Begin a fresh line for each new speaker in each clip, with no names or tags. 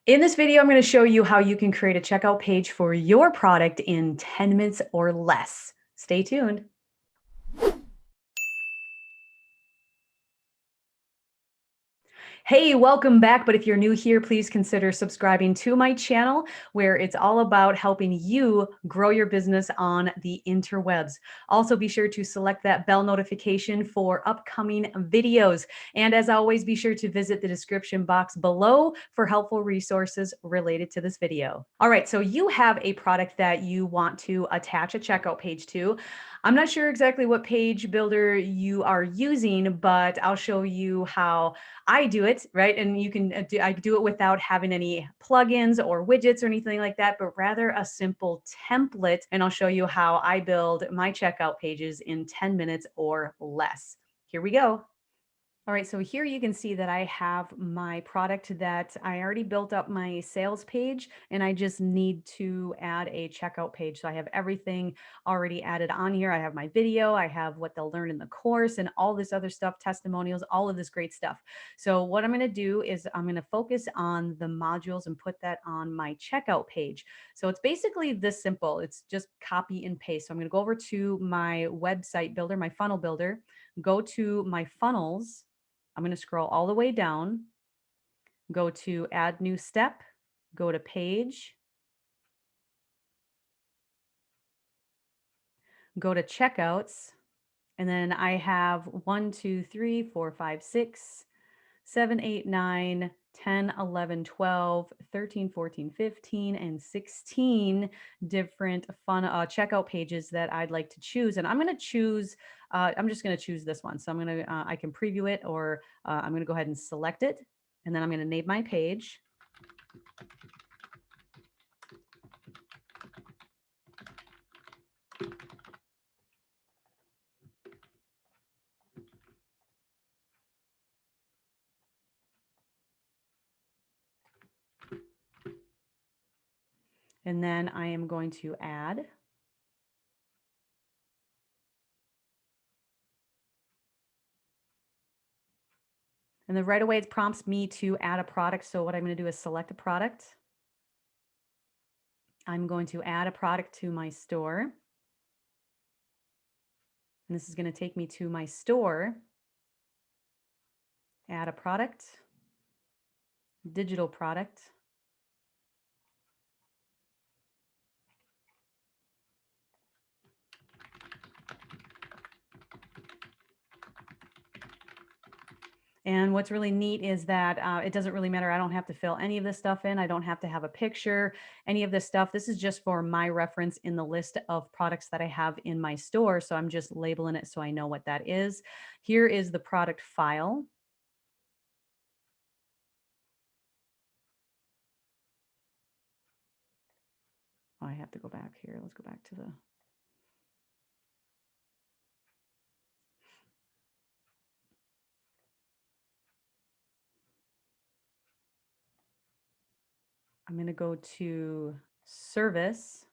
In this video, I'm going to show you how you can create a checkout page for your product in 10 minutes or less. Stay tuned. Hey, welcome back. But if you're new here, please consider subscribing to my channel where it's all about helping you grow your business on the interwebs. Also, be sure to select that bell notification for upcoming videos. And as always, be sure to visit the description box below for helpful resources related to this video. All right, so you have a product that you want to attach a checkout page to. I'm not sure exactly what page builder you are using, but I'll show you how I do it, right? And you can I do it without having any plugins or widgets or anything like that, but rather a simple template. And I'll show you how I build my checkout pages in 10 minutes or less. Here we go. All right, so here you can see that I have my product that I already built up my sales page, and I just need to add a checkout page. So I have everything already added on here. I have my video, I have what they'll learn in the course, and all this other stuff, testimonials, all of this great stuff. So what I'm going to do is I'm going to focus on the modules and put that on my checkout page. So it's basically this simple. It's just copy and paste. So I'm going to go over to my website builder, my funnel builder, go to my funnels. I'm going to scroll all the way down, go to add new step, go to page, go to checkouts, and then I have 1, 2, 3, 4, 5, 6, 7, 8, 9, 10, 11, 12, 13, 14, 15, and 16 different fun checkout pages that I'd like to choose. And I'm going to choose, I'm just going to choose this one. So I'm going to, I can preview it, or I'm going to go ahead and select it. And then I'm going to name my page. And then I am going to add. And then right away, it prompts me to add a product. So what I'm going to do is select a product. I'm going to add a product to my store. And this is going to take me to my store. Add a product, digital product. And what's really neat is that it doesn't really matter. I don't have to fill any of this stuff in. I don't have to have a picture, any of this stuff. This is just for my reference in the list of products that I have in my store. So I'm just labeling it so I know what that is. Here is the product file. Oh, I have to go back here. Let's go back to the... I'm going to go to service.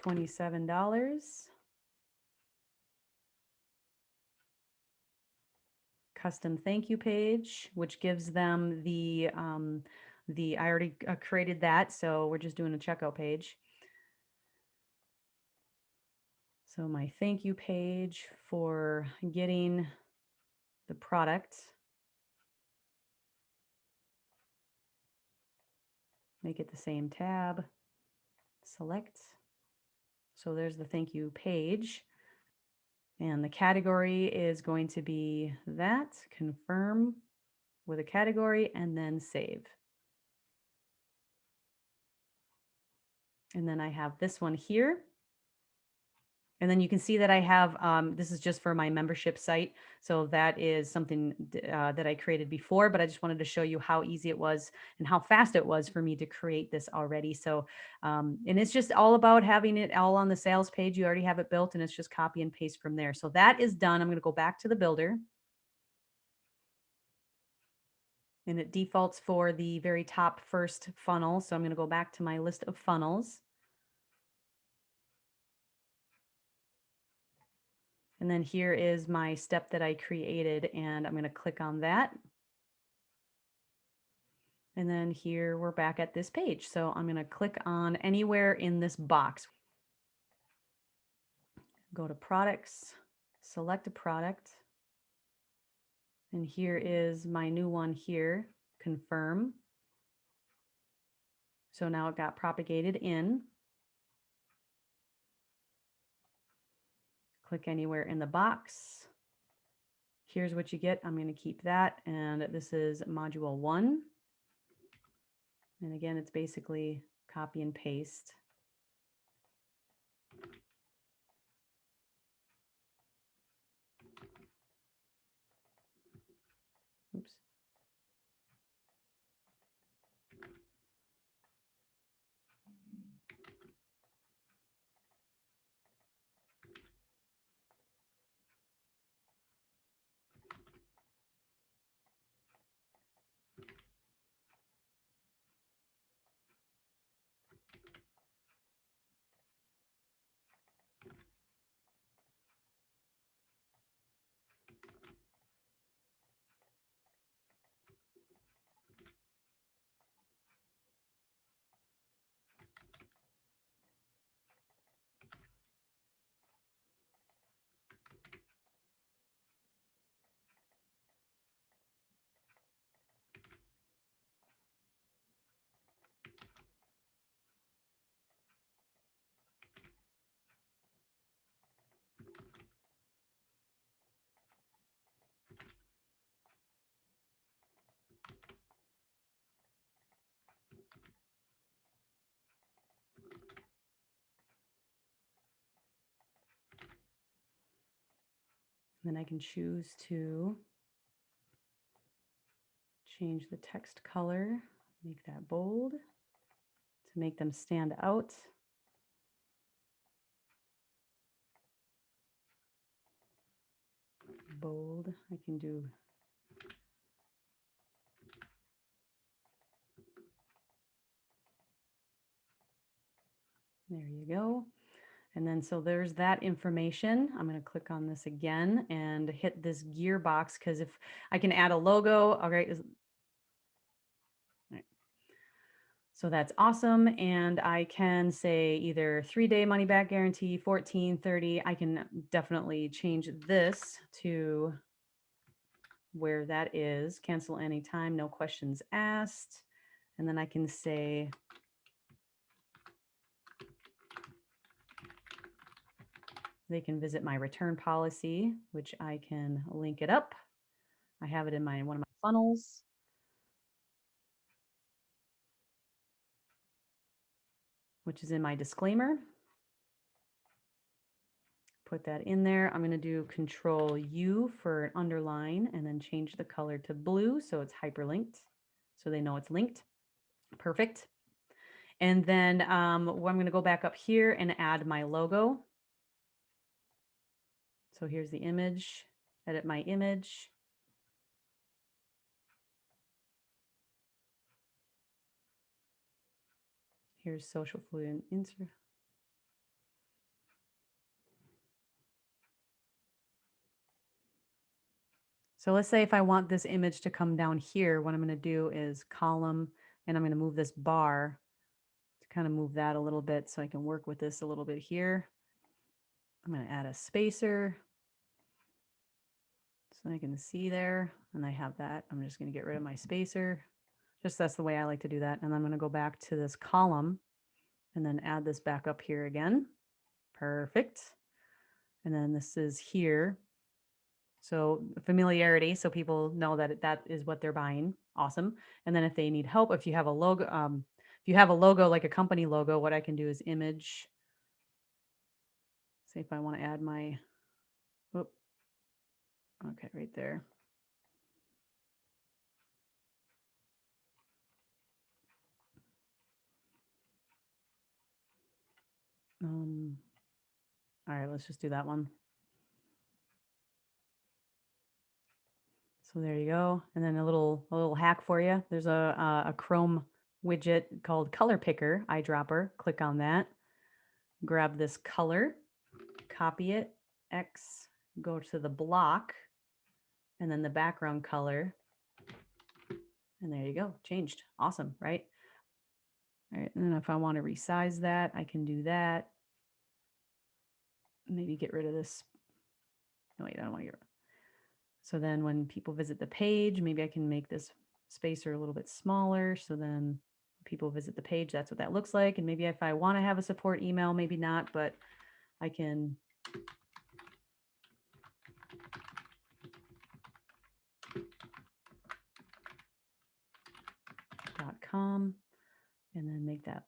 $27. Custom thank you page, which gives them the I already created that, so we're just doing a checkout page. So my thank you page for getting the product. Make it the same tab. Select. So there's the thank you page. And the category is going to be that. Confirm with a category and then save. And then I have this one here. And then you can see that I have, this is just for my membership site. So that is something that I created before, but I just wanted to show you how easy it was and how fast it was for me to create this already. So, and it's just all about having it all on the sales page. You already have it built and it's just copy and paste from there. So that is done. I'm going to go back to the builder. And it defaults for the very top first funnel. So I'm going to go back to my list of funnels. And then here is my step that I created, and I'm going to click on that. And then here we're back at this page. So I'm going to click on anywhere in this box. Go to products, select a product. And here is my new one here, confirm. So now it got propagated in. Click anywhere in the box. Here's what you get. I'm going to keep that. And this is module 1. And again, it's basically copy and paste. Oops. Then I can choose to change the text color, make that bold to make them stand out. Bold, I can do there you go. And then so there's that information. I'm going to click on this again and hit this gearbox because if I can add a logo, all right. So that's awesome. And I can say either 3-day money back guarantee, 14, 30. I can definitely change this to where that is. Cancel anytime, no questions asked. And then I can say they can visit my return policy, which I can link it up. I have it in one of my funnels. Which is in my disclaimer. Put that in there. I'm going to do Control U for an underline and then change the color to blue so it's hyperlinked so they know it's linked. Perfect. And then I'm going to go back up here and add my logo. So here's the image, edit my image. Here's social fluent insert. So let's say if I want this image to come down here, what I'm going to do is column, and I'm going to move this bar to kind of move that a little bit so I can work with this a little bit here. I'm going to add a spacer so I can see there, and I have that. I'm just going to get rid of my spacer. Just that's the way I like to do that. And I'm going to go back to this column and then add this back up here again. Perfect. And then this is here. So familiarity, so people know that that is what they're buying. Awesome. And then if they need help, if you have a logo, like a company logo, what I can do is image. Say if I want to add my, whoop, okay, right there. All right, let's just do that one. So there you go. And then a little hack for you. There's a Chrome widget called Color Picker, eyedropper. Click on that. Grab this color, copy it, X, go to the block and then the background color. And there you go, changed. Awesome, right? All right, and then if I want to resize that, I can do that. Maybe get rid of this. No, wait, I don't want to get rid of it. So then when people visit the page, maybe I can make this spacer a little bit smaller. So then people visit the page, that's what that looks like. And maybe if I want to have a support email, maybe not, but I can .com and then make that,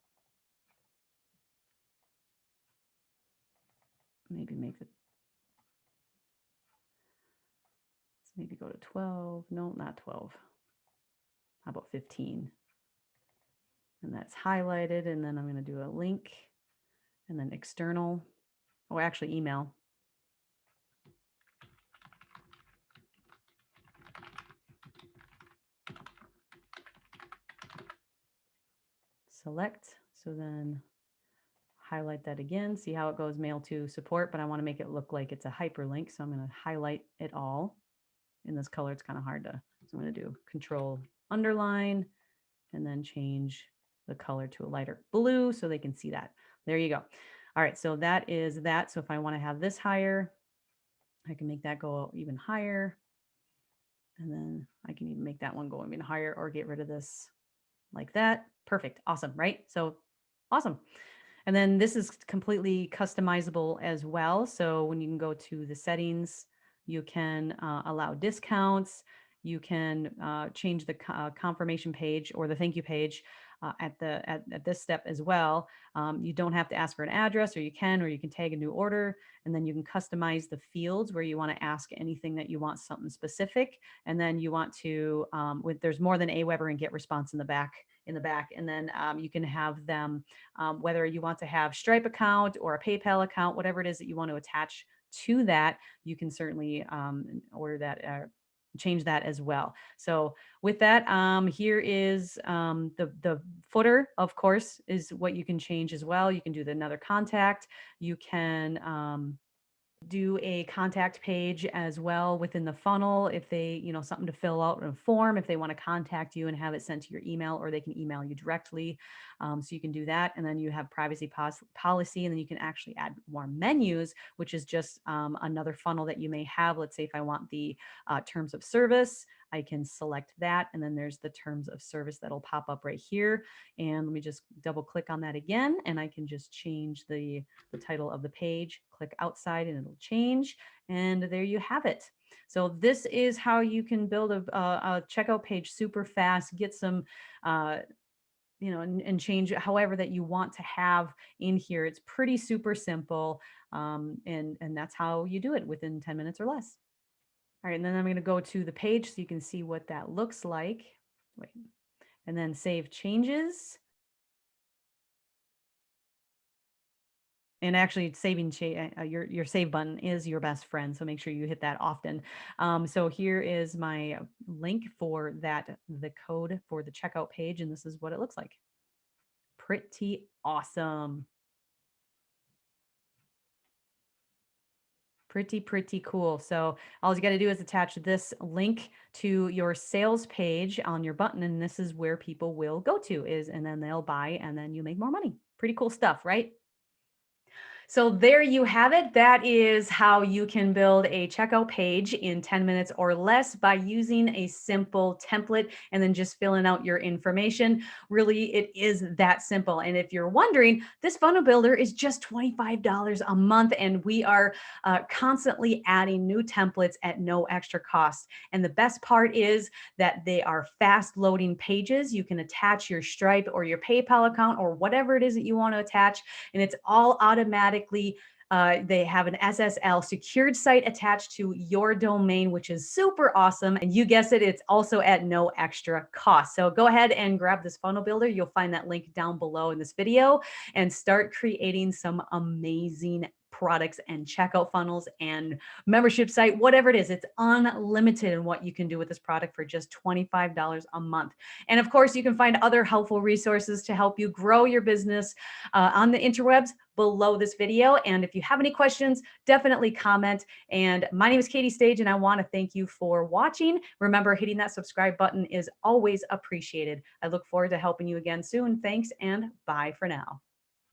maybe make it, let's maybe go to 12. No, not 12. How about 15? And that's highlighted. And then I'm going to do a link and then external, or actually email. Select. So then highlight that again, see how it goes, mail to support, but I want to make it look like it's a hyperlink. So I'm going to highlight it all in this color. It's kind of hard to, so I'm going to do Control underline and then change the color to a lighter blue so they can see that. There you go. All right. So that is that. So if I want to have this higher, I can make that go even higher. And then I can even make that one go even higher or get rid of this like that. Perfect. Awesome. Right? So awesome. And then this is completely customizable as well. So when you can go to the settings, you can allow discounts. You can change the confirmation page or the thank you page at this step as well. You don't have to ask for an address, or you can tag a new order, and then you can customize the fields where you want to ask anything that you want, something specific. And then you want to, there's more than Aweber and get response in the back. And then you can have them, whether you want to have Stripe account or a PayPal account, whatever it is that you want to attach to that, you can certainly order that, change that as well. So with that, here is the footer, of course, is what you can change as well. You can do another contact. You can do a contact page as well within the funnel if they, something to fill out in a form, if they want to contact you and have it sent to your email, or they can email you directly. So you can do that. And then you have privacy policy, and then you can actually add more menus, which is just another funnel that you may have. Let's say if I want the terms of service, I can select that. And then there's the terms of service that'll pop up right here. And let me just double click on that again. And I can just change the title of the page, click outside, and it'll change. And there you have it. So this is how you can build a checkout page super fast, get some, and change it however that you want to have in here. It's pretty super simple. And that's how you do it within 10 minutes or less. All right, and then I'm going to go to the page so you can see what that looks like. Wait, and then save changes. And actually saving your save button is your best friend. So make sure you hit that often. So here is my link for the code for the checkout page. And this is what it looks like. Pretty awesome. Pretty cool. So all you got to do is attach this link to your sales page on your button. And this is where people will go to and then they'll buy, and then you make more money. Pretty cool stuff, right? So there you have it. That is how you can build a checkout page in 10 minutes or less by using a simple template and then just filling out your information. Really, it is that simple. And if you're wondering, this funnel builder is just $25 a month, and we are constantly adding new templates at no extra cost. And the best part is that they are fast loading pages. You can attach your Stripe or your PayPal account or whatever it is that you want to attach, and it's all automatic. They have an SSL secured site attached to your domain, which is super awesome. And you guessed it, it's also at no extra cost. So go ahead and grab this funnel builder. You'll find that link down below in this video, and start creating some amazing products and checkout funnels and membership site, whatever it is. It's unlimited in what you can do with this product for just $25 a month. And of course, you can find other helpful resources to help you grow your business on the interwebs below this video. And if you have any questions, definitely comment. And my name is Kati Stage, and I want to thank you for watching. Remember, hitting that subscribe button is always appreciated. I look forward to helping you again soon. Thanks, and bye for now.